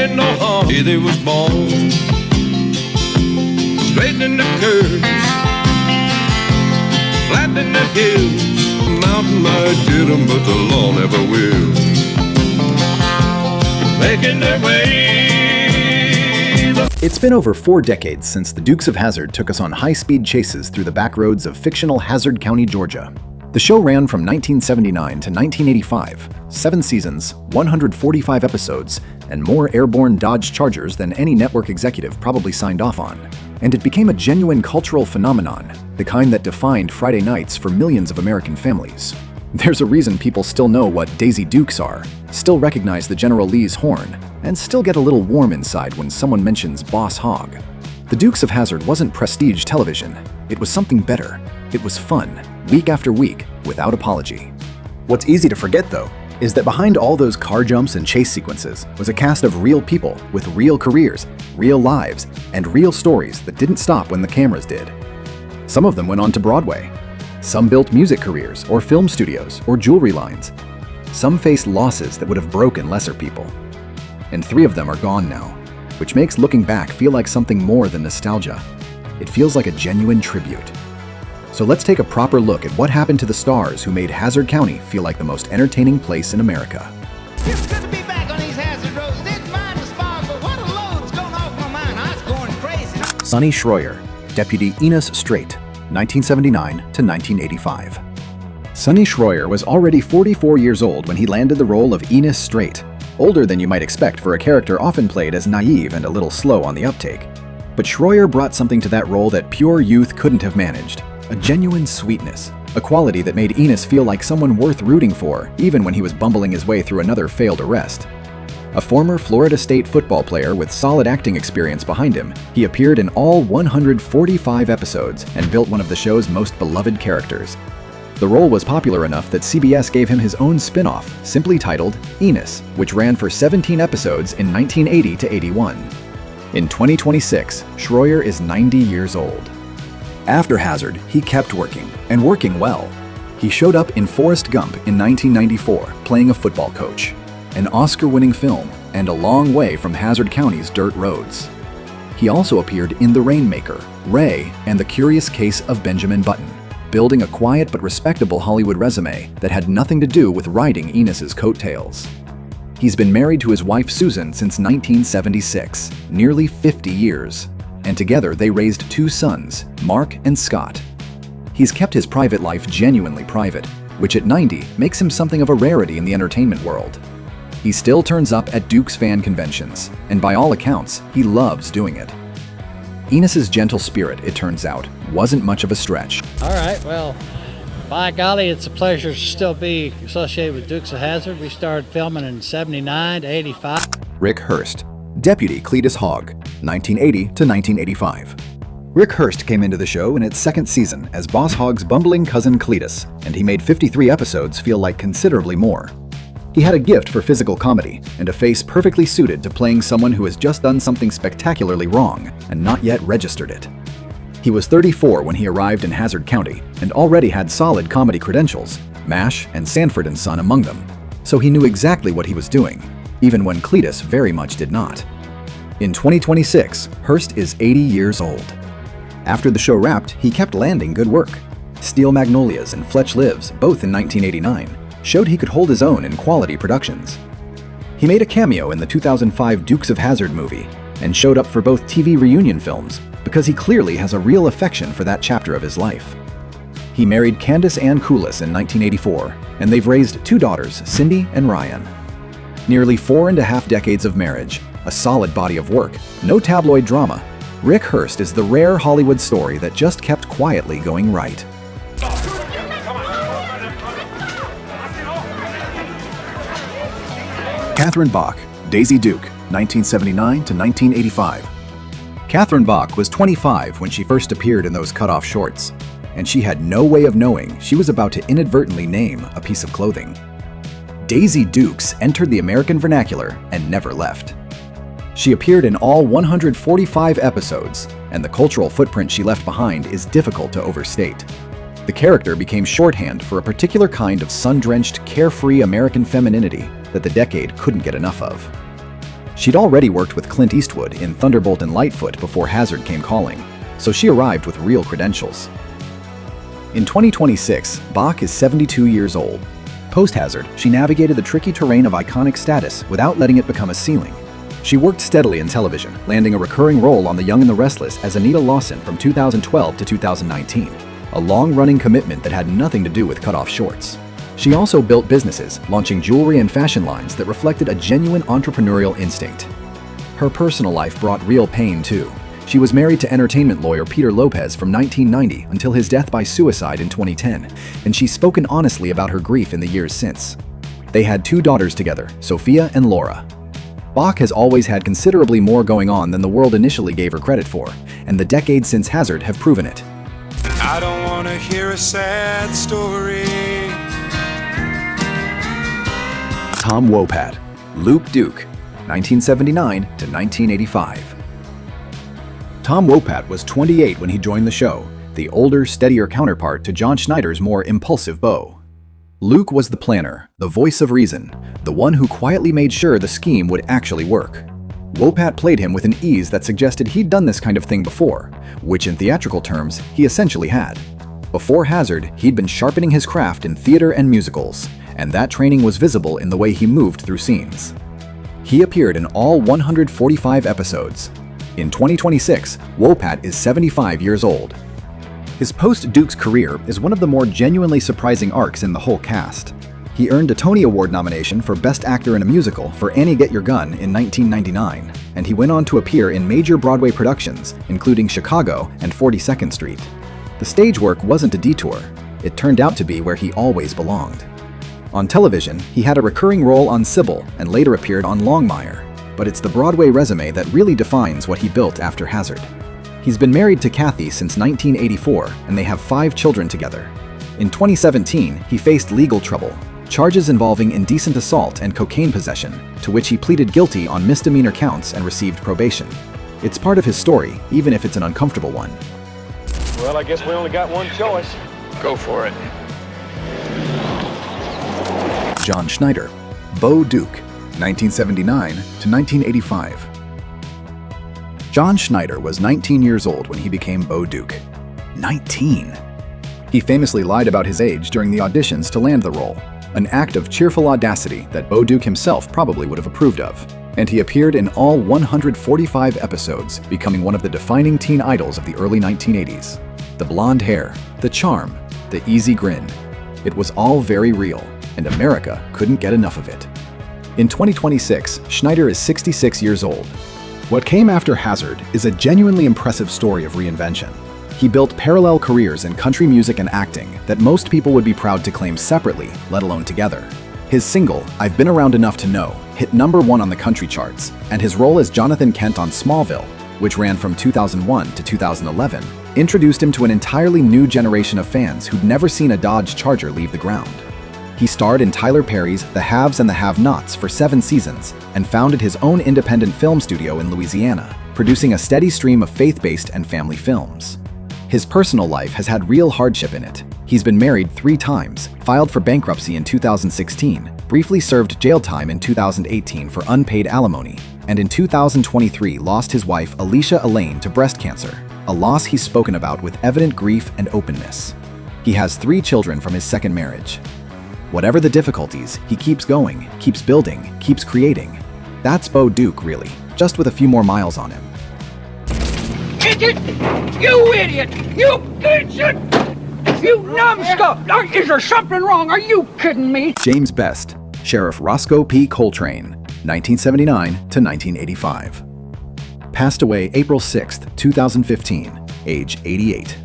meant no harm. They was born straightening the curves, flattening the hills. The mountain might get them, but the law never will. Making their way. It's been over 4 decades since the Dukes of Hazzard took us on high-speed chases through the back roads of fictional Hazzard County, Georgia. The show ran from 1979 to 1985, 7 seasons, 145 episodes, and more airborne Dodge Chargers than any network executive probably signed off on. And it became a genuine cultural phenomenon, the kind that defined Friday nights for millions of American families. There's a reason people still know what Daisy Dukes are, still recognize the General Lee's horn, and still get a little warm inside when someone mentions Boss Hogg. The Dukes of Hazzard wasn't prestige television. It was something better. It was fun, week after week, without apology. What's easy to forget, though, is that behind all those car jumps and chase sequences was a cast of real people with real careers, real lives, and real stories that didn't stop when the cameras did. Some of them went on to Broadway. Some built music careers, or film studios, or jewelry lines. Some faced losses that would have broken lesser people. And 3 of them are gone now, which makes looking back feel like something more than nostalgia. It feels like a genuine tribute. So let's take a proper look at what happened to the stars who made Hazzard County feel like the most entertaining place in America. It's good to be back on these Hazzard roads. Didn't mind the spark, but what a load's going off my mind. I was going crazy. Sunonny Shroyer, Deputy Enos Strait, 1979 to 1985. Sunonny Shroyer was already 44 years old when he landed the role of Enos Strait, older than you might expect for a character often played as naive and a little slow on the uptake. But Shroyer brought something to that role that pure youth couldn't have managed. A genuine sweetness, a quality that made Enos feel like someone worth rooting for, even when he was bumbling his way through another failed arrest. A former Florida State football player with solid acting experience behind him, he appeared in all 145 episodes and built one of the show's most beloved characters. The role was popular enough that CBS gave him his own spin-off, simply titled Enos, which ran for 17 episodes in 1980 to 81. In 2026, Shroyer is 90 years old. After Hazzard, he kept working, and working well. He showed up in Forrest Gump in 1994, playing a football coach, an Oscar-winning film, and a long way from Hazzard County's dirt roads. He also appeared in The Rainmaker, Ray, and The Curious Case of Benjamin Button, building a quiet but respectable Hollywood resume that had nothing to do with riding Enos's coattails. He's been married to his wife Susan since 1976, nearly 50 years, and together they raised 2 sons, Mark and Scott. He's kept his private life genuinely private, which at 90 makes him something of a rarity in the entertainment world. He still turns up at Dukes fan conventions, and by all accounts, he loves doing it. Enos's gentle spirit, it turns out, wasn't much of a stretch. All right, well, by golly, it's a pleasure to still be associated with Dukes of Hazzard. We started filming in 79 to 85. Rick Hurst, Deputy Cletus Hogg, 1980 to 1985. Rick Hurst came into the show in its 2nd season as Boss Hogg's bumbling cousin Cletus, and he made 53 episodes feel like considerably more. He had a gift for physical comedy and a face perfectly suited to playing someone who has just done something spectacularly wrong and not yet registered it. He was 34 when he arrived in Hazzard County and already had solid comedy credentials, MASH and Sanford & Son among them, so he knew exactly what he was doing, even when Cletus very much did not. In 2026, Hurst is 80 years old. After the show wrapped, he kept landing good work. Steel Magnolias and Fletch Lives, both in 1989, showed he could hold his own in quality productions. He made a cameo in the 2005 Dukes of Hazzard movie and showed up for both TV reunion films because he clearly has a real affection for that chapter of his life. He married Candace Ann Coulis in 1984, and they've raised 2 daughters, Cindy and Ryan. Nearly 4.5 decades of marriage, a solid body of work, no tabloid drama, Rick Hurst is the rare Hollywood story that just kept quietly going right. Katherine Bach, Daisy Duke, 1979 to 1985. Katherine Bach was 25 when she first appeared in those cut-off shorts, and she had no way of knowing she was about to inadvertently name a piece of clothing. Daisy Dukes entered the American vernacular and never left. She appeared in all 145 episodes, and the cultural footprint she left behind is difficult to overstate. The character became shorthand for a particular kind of sun-drenched, carefree American femininity that the decade couldn't get enough of. She'd already worked with Clint Eastwood in Thunderbolt and Lightfoot before Hazzard came calling, so she arrived with real credentials. In 2026, Bach is 72 years old. Post-Hazzard, she navigated the tricky terrain of iconic status without letting it become a ceiling. She worked steadily in television, landing a recurring role on The Young and the Restless as Anita Lawson from 2012 to 2019, a long-running commitment that had nothing to do with cut-off shorts. She also built businesses, launching jewelry and fashion lines that reflected a genuine entrepreneurial instinct. Her personal life brought real pain, too. She was married to entertainment lawyer Peter Lopez from 1990 until his death by suicide in 2010, and she's spoken honestly about her grief in the years since. They had 2 daughters together, Sophia and Laura. Bach has always had considerably more going on than the world initially gave her credit for, and the decades since Hazzard have proven it. I don't want to hear a sad story. Tom Wopat, Luke Duke, 1979 to 1985. Tom Wopat was 28 when he joined the show, the older, steadier counterpart to John Schneider's more impulsive Beau. Luke was the planner, the voice of reason, the one who quietly made sure the scheme would actually work. Wopat played him with an ease that suggested he'd done this kind of thing before, which in theatrical terms, he essentially had. Before Hazzard, he'd been sharpening his craft in theater and musicals, and that training was visible in the way he moved through scenes. He appeared in all 145 episodes. In 2026, Wopat is 75 years old. His post-Dukes career is one of the more genuinely surprising arcs in the whole cast. He earned a Tony Award nomination for Best Actor in a Musical for Annie Get Your Gun in 1999, and he went on to appear in major Broadway productions, including Chicago and 42nd Street. The stage work wasn't a detour. It turned out to be where he always belonged. On television, he had a recurring role on Sybil and later appeared on Longmire, but it's the Broadway resume that really defines what he built after Hazzard. He's been married to Kathy since 1984, and they have 5 children together. In 2017, he faced legal trouble, charges involving indecent assault and cocaine possession, to which he pleaded guilty on misdemeanor counts and received probation. It's part of his story, even if it's an uncomfortable one. Well, I guess we only got one choice. Go for it. John Schneider, Beau Duke, 1979 to 1985. John Schneider was 19 years old when he became Beau Duke. 19! He famously lied about his age during the auditions to land the role, an act of cheerful audacity that Beau Duke himself probably would have approved of. And he appeared in all 145 episodes, becoming one of the defining teen idols of the early 1980s. The blonde hair, the charm, the easy grin. It was all very real, and America couldn't get enough of it. In 2026, Schneider is 66 years old. What came after Hazzard is a genuinely impressive story of reinvention. He built parallel careers in country music and acting that most people would be proud to claim separately, let alone together. His single, I've Been Around Enough to Know, hit #1 on the country charts, and his role as Jonathan Kent on Smallville, which ran from 2001 to 2011, introduced him to an entirely new generation of fans who'd never seen a Dodge Charger leave the ground. He starred in Tyler Perry's The Haves and the Have-Nots for 7 seasons and founded his own independent film studio in Louisiana, producing a steady stream of faith-based and family films. His personal life has had real hardship in it. He's been married 3 times, filed for bankruptcy in 2016, briefly served jail time in 2018 for unpaid alimony, and in 2023 lost his wife Alicia Elaine to breast cancer, a loss he's spoken about with evident grief and openness. He has 3 children from his second marriage. Whatever the difficulties, he keeps going, keeps building, keeps creating. That's Beau Duke, really, just with a few more miles on him. Idiot! You idiot! You idiot! You numbskull! Is there something wrong? Are you kidding me? James Best, Sheriff Roscoe P. Coltrane, 1979 to 1985. Passed away April 6, 2015, age 88.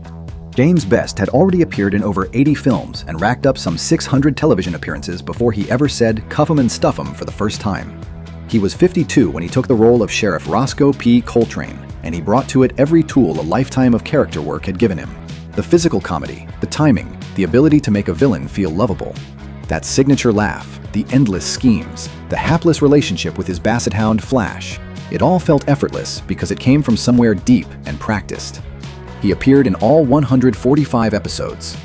James Best had already appeared in over 80 films and racked up some 600 television appearances before he ever said "cuff 'em and stuff 'em" for the first time. He was 52 when he took the role of Sheriff Roscoe P. Coltrane, and he brought to it every tool a lifetime of character work had given him. The physical comedy, the timing, the ability to make a villain feel lovable. That signature laugh, the endless schemes, the hapless relationship with his basset hound Flash. It all felt effortless because it came from somewhere deep and practiced. He appeared in all 145 episodes.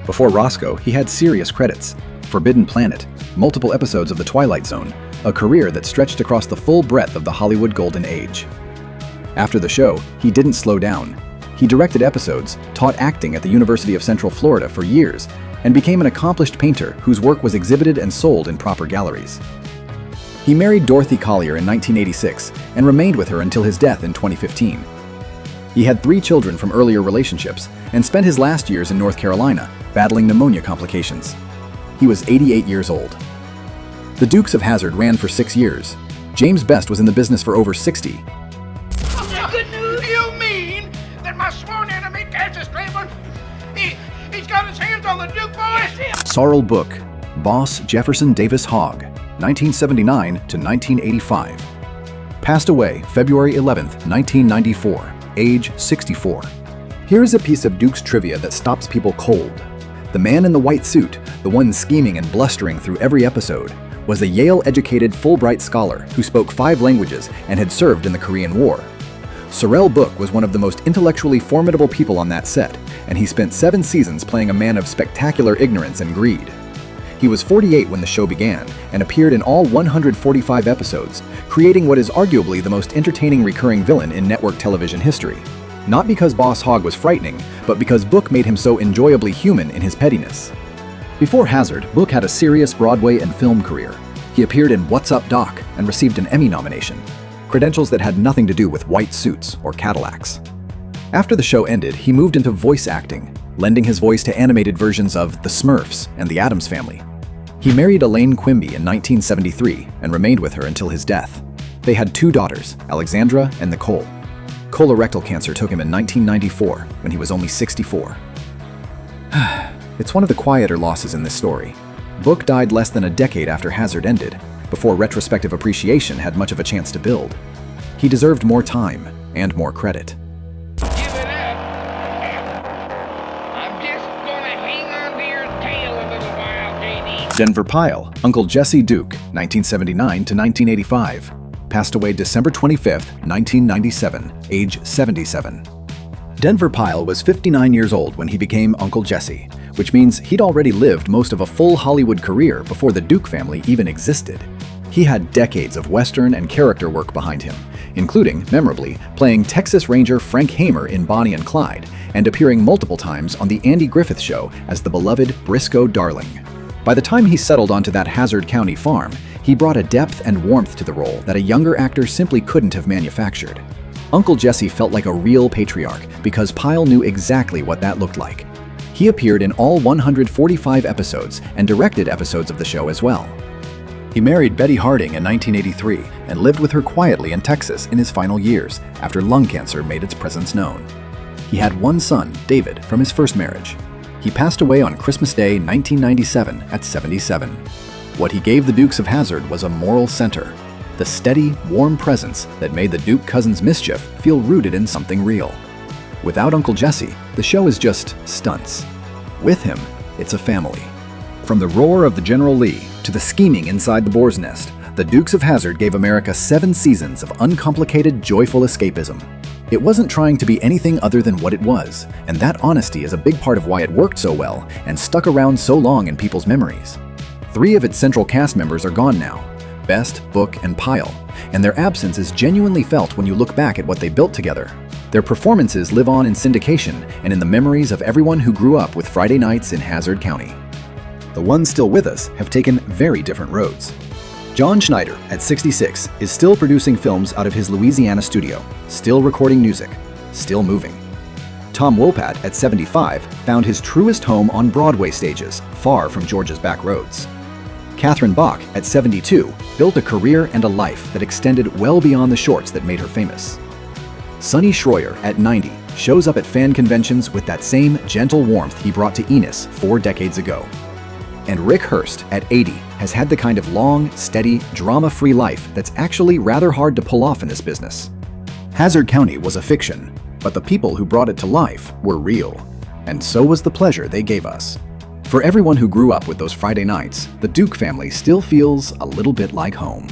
Before Roscoe, he had serious credits: Forbidden Planet, multiple episodes of The Twilight Zone, a career that stretched across the full breadth of the Hollywood Golden Age. After the show, he didn't slow down. He directed episodes, taught acting at the University of Central Florida for years, and became an accomplished painter whose work was exhibited and sold in proper galleries. He married Dorothy Collier in 1986 and remained with her until his death in 2015. He had 3 children from earlier relationships and spent his last years in North Carolina, battling pneumonia complications. He was 88 years old. The Dukes of Hazzard ran for 6 years. James Best was in the business for over 60. Good news? You mean that my sworn enemy, Cassius Claiborne, he's got his hands on the Duke boys? Sorrel Book, boss Jefferson Davis Hogg, 1979 to 1985. Passed away February 11th, 1994, age 64. Here is a piece of Duke's trivia that stops people cold. The man in the white suit, the one scheming and blustering through every episode, was a Yale-educated Fulbright scholar who spoke 5 languages and had served in the Korean War. Sorrel Book was one of the most intellectually formidable people on that set, and he spent 7 seasons playing a man of spectacular ignorance and greed. He was 48 when the show began and appeared in all 145 episodes, creating what is arguably the most entertaining recurring villain in network television history. Not because Boss Hogg was frightening, but because Book made him so enjoyably human in his pettiness. Before Hazzard, Book had a serious Broadway and film career. He appeared in What's Up, Doc? And received an Emmy nomination, credentials that had nothing to do with white suits or Cadillacs. After the show ended, he moved into voice acting, lending his voice to animated versions of The Smurfs and The Addams Family. He married Elaine Quimby in 1973 and remained with her until his death. They had 2 daughters, Alexandra and Nicole. Colorectal cancer took him in 1994 when he was only 64. It's one of the quieter losses in this story. Book died less than a decade after Hazzard ended, before retrospective appreciation had much of a chance to build. He deserved more time and more credit. Give it up. I'm just gonna hang on to your tail a little while, JD. Denver Pyle, Uncle Jesse Duke, 1979 to 1985. Passed away December 25th, 1997, age 77. Denver Pyle was 59 years old when he became Uncle Jesse, which means he'd already lived most of a full Hollywood career before the Duke family even existed. He had decades of Western and character work behind him, including, memorably, playing Texas Ranger Frank Hamer in Bonnie and Clyde, and appearing multiple times on The Andy Griffith Show as the beloved Briscoe Darling. By the time he settled onto that Hazzard County farm, he brought a depth and warmth to the role that a younger actor simply couldn't have manufactured. Uncle Jesse felt like a real patriarch because Pyle knew exactly what that looked like. He appeared in all 145 episodes and directed episodes of the show as well. He married Betty Harding in 1983 and lived with her quietly in Texas in his final years after lung cancer made its presence known. He had 1 son, David, from his first marriage. He passed away on Christmas Day 1997 at 77. What he gave the Dukes of Hazzard was a moral center, the steady, warm presence that made the Duke cousins' mischief feel rooted in something real. Without Uncle Jesse, the show is just stunts. With him, it's a family. From the roar of the General Lee to the scheming inside the boar's nest, the Dukes of Hazzard gave America 7 seasons of uncomplicated, joyful escapism. It wasn't trying to be anything other than what it was, and that honesty is a big part of why it worked so well and stuck around so long in people's memories. 3 of its central cast members are gone now, Best, Book, and Pyle, and their absence is genuinely felt when you look back at what they built together. Their performances live on in syndication and in the memories of everyone who grew up with Friday nights in Hazzard County. The ones still with us have taken very different roads. John Schneider, at 66, is still producing films out of his Louisiana studio, still recording music, still moving. Tom Wopat, at 75, found his truest home on Broadway stages, far from Georgia's back roads. Katherine Bach, at 72, built a career and a life that extended well beyond the shorts that made her famous. Sunonny Shroyer, at 90, shows up at fan conventions with that same gentle warmth he brought to Enos 4 decades ago. And Rick Hurst, at 80, has had the kind of long, steady, drama-free life that's actually rather hard to pull off in this business. Hazzard County was a fiction, but the people who brought it to life were real. And so was the pleasure they gave us. For everyone who grew up with those Friday nights, the Duke family still feels a little bit like home.